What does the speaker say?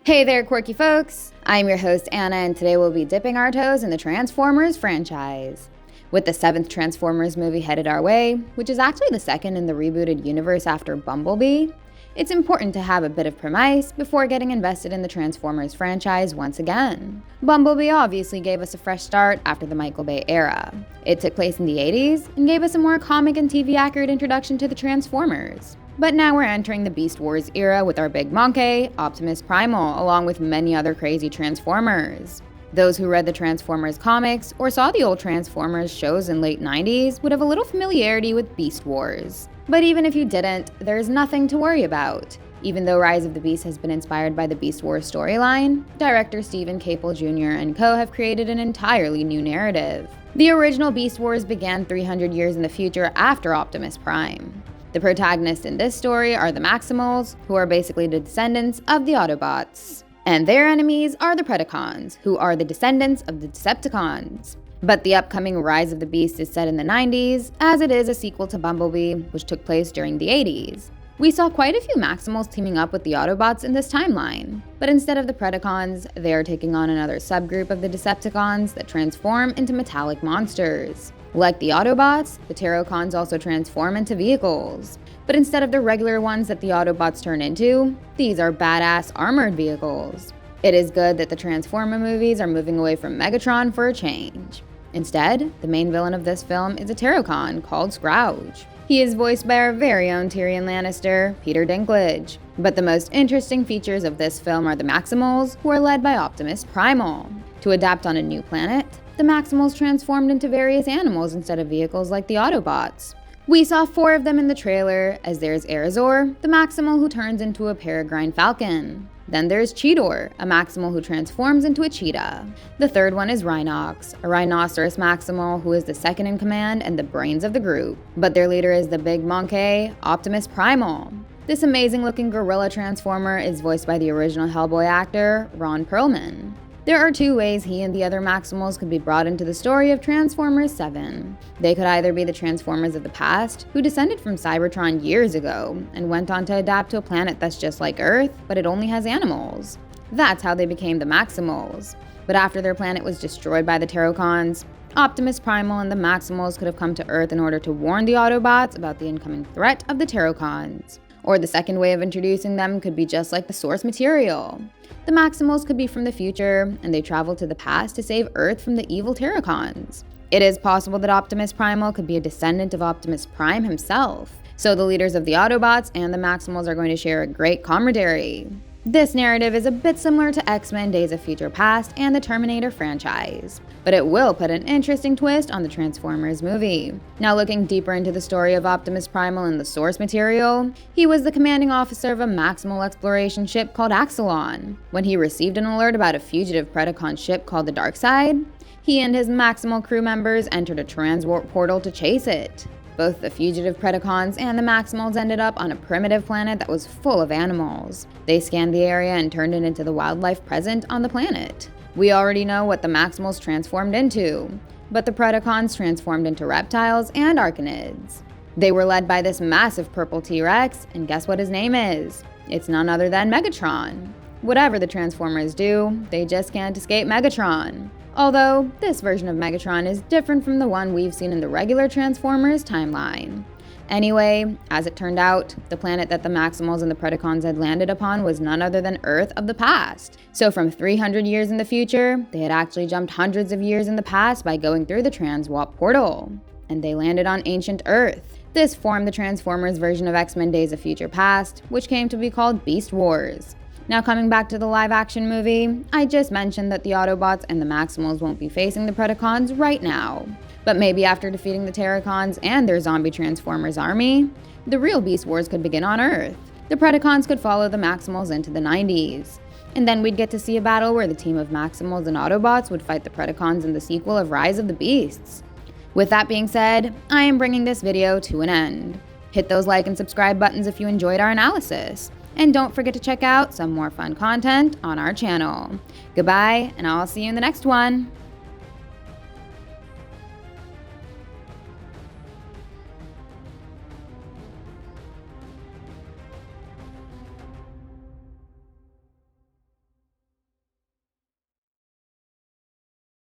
Hey there, quirky folks! I'm your host, Anna, and today we'll be dipping our toes in the Transformers franchise. With the 7th Transformers movie headed our way, which is actually the second in the rebooted universe after Bumblebee, it's important to have a bit of premise before getting invested in the Transformers franchise once again. Bumblebee obviously gave us a fresh start after the Michael Bay era. It took place in the 80s and gave us a more comic and TV-accurate introduction to the Transformers. But now we're entering the Beast Wars era with our big monkey, Optimus Primal, along with many other crazy Transformers. Those who read the Transformers comics or saw the old Transformers shows in late 90s would have a little familiarity with Beast Wars. But even if you didn't, there's nothing to worry about. Even though Rise of the Beast has been inspired by the Beast Wars storyline, director Stephen Caple Jr. and co. have created an entirely new narrative. The original Beast Wars began 300 years in the future after Optimus Prime. The protagonists in this story are the Maximals, who are basically the descendants of the Autobots. And their enemies are the Predacons, who are the descendants of the Decepticons. But the upcoming Rise of the Beast is set in the 90s, as it is a sequel to Bumblebee, which took place during the 80s. We saw quite a few Maximals teaming up with the Autobots in this timeline, but instead of the Predacons, they are taking on another subgroup of the Decepticons that transform into metallic monsters. Like the Autobots, the Terrorcons also transform into vehicles. But instead of the regular ones that the Autobots turn into, these are badass armored vehicles. It is good that the Transformer movies are moving away from Megatron for a change. Instead, the main villain of this film is a Terrorcon called Scourge. He is voiced by our very own Tyrion Lannister, Peter Dinklage. But the most interesting features of this film are the Maximals, who are led by Optimus Primal. To adapt on a new planet, the Maximals transformed into various animals instead of vehicles like the Autobots. We saw 4 of them in the trailer, as there's Erazor, the Maximal who turns into a peregrine falcon. Then there's Cheetor, a Maximal who transforms into a cheetah. The third one is Rhinox, a rhinoceros Maximal who is the second in command and the brains of the group. But their leader is the big monkey, Optimus Primal. This amazing looking gorilla transformer is voiced by the original Hellboy actor, Ron Perlman. There are 2 ways he and the other Maximals could be brought into the story of Transformers 7. They could either be the Transformers of the past, who descended from Cybertron years ago, and went on to adapt to a planet that's just like Earth, but it only has animals. That's how they became the Maximals. But after their planet was destroyed by the Terrorcons, Optimus Primal and the Maximals could have come to Earth in order to warn the Autobots about the incoming threat of the Terrorcons. Or the second way of introducing them could be just like the source material. The Maximals could be from the future, and they travel to the past to save Earth from the evil Terrorcons. It is possible that Optimus Primal could be a descendant of Optimus Prime himself, so the leaders of the Autobots and the Maximals are going to share a great camaraderie. This narrative is a bit similar to X-Men Days of Future Past and the Terminator franchise, but it will put an interesting twist on the Transformers movie. Now looking deeper into the story of Optimus Primal and the source material, he was the commanding officer of a Maximal exploration ship called Axelon. When he received an alert about a fugitive Predacon ship called the Darkside, he and his Maximal crew members entered a transwarp portal to chase it. Both the fugitive Predacons and the Maximals ended up on a primitive planet that was full of animals. They scanned the area and turned it into the wildlife present on the planet. We already know what the Maximals transformed into, but the Predacons transformed into reptiles and arachnids. They were led by this massive purple T-Rex, and guess what his name is? It's none other than Megatron. Whatever the Transformers do, they just can't escape Megatron. Although, this version of Megatron is different from the one we've seen in the regular Transformers timeline. Anyway, as it turned out, the planet that the Maximals and the Predacons had landed upon was none other than Earth of the past. So from 300 years in the future, they had actually jumped hundreds of years in the past by going through the Transwarp portal. And they landed on ancient Earth. This formed the Transformers version of X-Men Days of Future Past, which came to be called Beast Wars. Now coming back to the live-action movie, I just mentioned that the Autobots and the Maximals won't be facing the Predacons right now. But maybe after defeating the Terrorcons and their zombie Transformers army, the real Beast Wars could begin on Earth. The Predacons could follow the Maximals into the 90s. And then we'd get to see a battle where the team of Maximals and Autobots would fight the Predacons in the sequel of Rise of the Beasts. With that being said, I am bringing this video to an end. Hit those like and subscribe buttons if you enjoyed our analysis. And don't forget to check out some more fun content on our channel. Goodbye, and I'll see you in the next one.